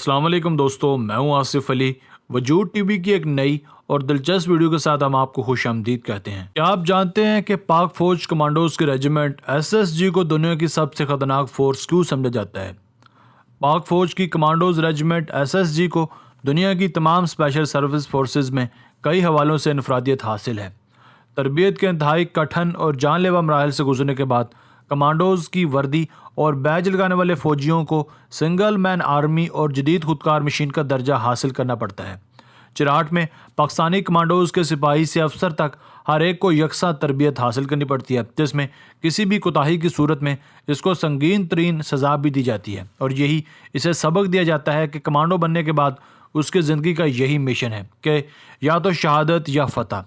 अस्सलाम वालेकुम दोस्तों, मैं हूं आसिफ अली। वजूद टीवी की एक नई और दिलचस्प वीडियो के साथ हम आपको खुशामदीद कहते हैं। क्या आप जानते हैं कि पाक फौज कमांडोज के रेजिमेंट एसएसजी को दुनिया की सबसे खतरनाक फोर्स क्यों समझा जाता है? पाक फौज की कमांडोज रेजिमेंट एसएसजी को दुनिया की तमाम स्पेशल सर्विस फोर्सेज में कई हवालों से इनफरादियत हासिल है। तरबियत के इंतहाई कठिन और जानलेवा मराहल से गुजरने के बाद कमांडोज की वर्दी और बैज लगाने वाले फौजियों को सिंगल मैन आर्मी और जदीद खुदकार मशीन का दर्जा हासिल करना पड़ता है। चिराट में पाकिस्तानी कमांडोज के सिपाही से अफसर तक हर एक को यकसा तरबियत हासिल करनी पड़ती है, जिसमें किसी भी कोताही की सूरत में इसको संगीन तरीन सज़ा भी दी जाती है और यही इसे सबक दिया जाता है कि कमांडो बनने के बाद उसकी ज़िंदगी का यही मिशन है कि या तो शहादत या फतह।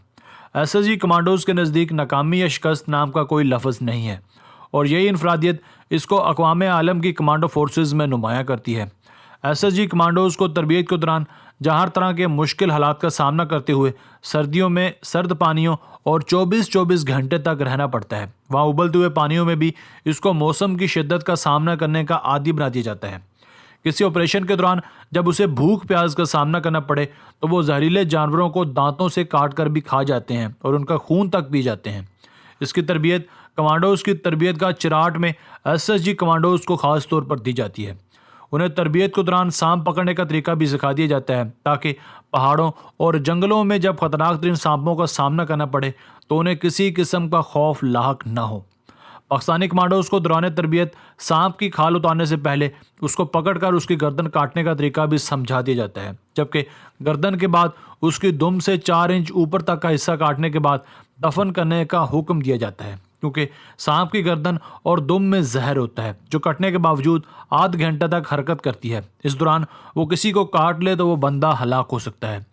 एसएसजी कमांडोज के नज़दीक नाकामी या शिकस्त नाम का कोई लफ्ज़ नहीं है और यही इनफरादियत इसको अक़वाम आलम की कमांडो फोर्सेज में नुमाया करती है। एसएसजी कमांडोज को तरबियत के दौरान जहाँ हर तरह के मुश्किल हालात का सामना करते हुए सर्दियों में सर्द पानियों और 24-24 घंटे तक रहना पड़ता है। वहाँ उबलते हुए पानियों में भी इसको मौसम की शिद्दत का सामना करने का आदी बना दिया जाता है। किसी ऑपरेशन के दौरान जब उसे भूख प्यास का सामना करना पड़े तो वो जहरीले जानवरों को दांतों से काट कर भी खा जाते हैं और उनका खून तक पी जाते हैं। इसकी तरबियत कमांडोज की तरबियत का चिराट में एसएसजी कमांडोज को ख़ास तौर पर दी जाती है। उन्हें तरबियत के दौरान सांप पकड़ने का तरीका भी सिखा दिया जाता है ताकि पहाड़ों और जंगलों में जब खतरनाक तरीन सांपों का सामना करना पड़े तो उन्हें किसी किस्म का खौफ लाहक न हो। पाकिस्तानी कमांडोज को दौरान तरबियत सांप की खाल उतारने से पहले उसको पकड़कर उसकी गर्दन काटने का तरीका भी समझा दिया जाता है, जबकि गर्दन के बाद उसकी दुम से 4 इंच ऊपर तक का हिस्सा काटने के बाद दफन करने का हुक्म दिया जाता है, क्योंकि सांप की गर्दन और दुम में जहर होता है जो कटने के बावजूद आध घंटे तक हरकत करती है। इस दौरान वो किसी को काट ले तो वो बंदा हलाक हो सकता है।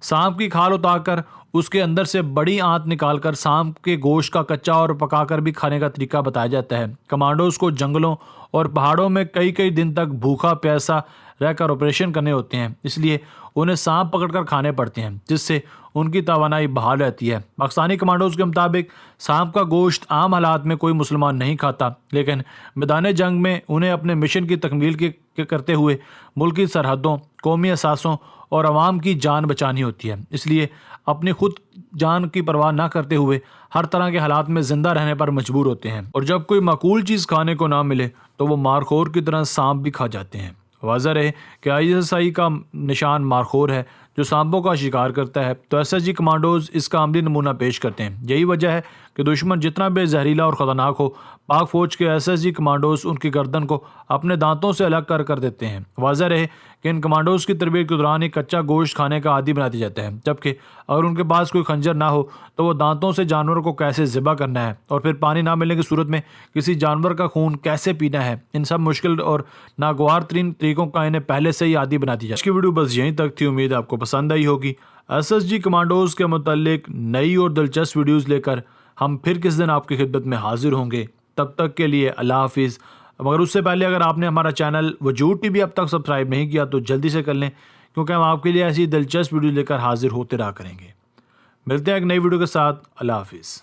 सांप की खाल उतारकर उसके अंदर से बड़ी आंत निकालकर सांप के गोश्त का कच्चा और पकाकर भी खाने का तरीका बताया जाता है। कमांडोज को जंगलों और पहाड़ों में कई कई दिन तक भूखा प्यासा रहकर ऑपरेशन करने होते हैं, इसलिए उन्हें सांप पकड़कर खाने पड़ते हैं, जिससे उनकी तवानाई बहाल रहती है। पाकिस्तानी कमांडोज के मुताबिक सांप का गोश्त आम हालात में कोई मुसलमान नहीं खाता, लेकिन मैदान जंग में उन्हें अपने मिशन की तकमील के करते हुए मुल्क की सरहदों, कौमी असासों और अवाम की जान बचानी होती है। इसलिए अपनी खुद जान की परवाह ना करते हुए हर तरह के हालात में ज़िंदा रहने पर मजबूर होते हैं और जब कोई माकूल चीज़ खाने को ना मिले तो वो मारखोर की तरह सांप भी खा जाते हैं। वाज़ह रहे कि आईएसआई का निशान मारखोर है जो सांपों का शिकार करता है, तो एसएसजी कमांडोज इसका अमली नमूना पेश करते हैं। यही वजह है कि दुश्मन जितना बेजहरीला और ख़तरनाक हो, पाक फ़ौज के एसएसजी कमांडोज उनकी गर्दन को अपने दांतों से अलग कर देते हैं। वाज़ह रहे कि इन कमांडोज की तरबियत के दौरान ही कच्चा गोश्त खाने का आदी बना दिया जाता है, जबकि अगर उनके पास कोई खंजर ना हो तो वो दांतों से जानवरों को कैसे ज़िबा करना है और फिर पानी ना मिलने की सूरत में किसी जानवर का खून कैसे पीना है, इन सब मुश्किल और नागवार तरीन तरीकों का इन्हें पहले से ही आदी बना दिया। इसकी वीडियो बस यहीं तक थी, उम्मीद आपको पसंद आई होगी। एसएसजी कमांडोज के मुतालिक नई और दिलचस्प वीडियोज़ लेकर हम फिर किस दिन आपकी खिदमत में हाजिर होंगे। तब तक के लिए अल्लाह हाफिज़। मगर उससे पहले अगर आपने हमारा चैनल वजूद टीवी अब तक सब्सक्राइब नहीं किया तो जल्दी से कर लें, क्योंकि हम आपके लिए ऐसी दिलचस्प वीडियो लेकर हाजिर होते रहा करेंगे। मिलते हैं एक नई वीडियो के साथ। अल्लाह हाफिज़।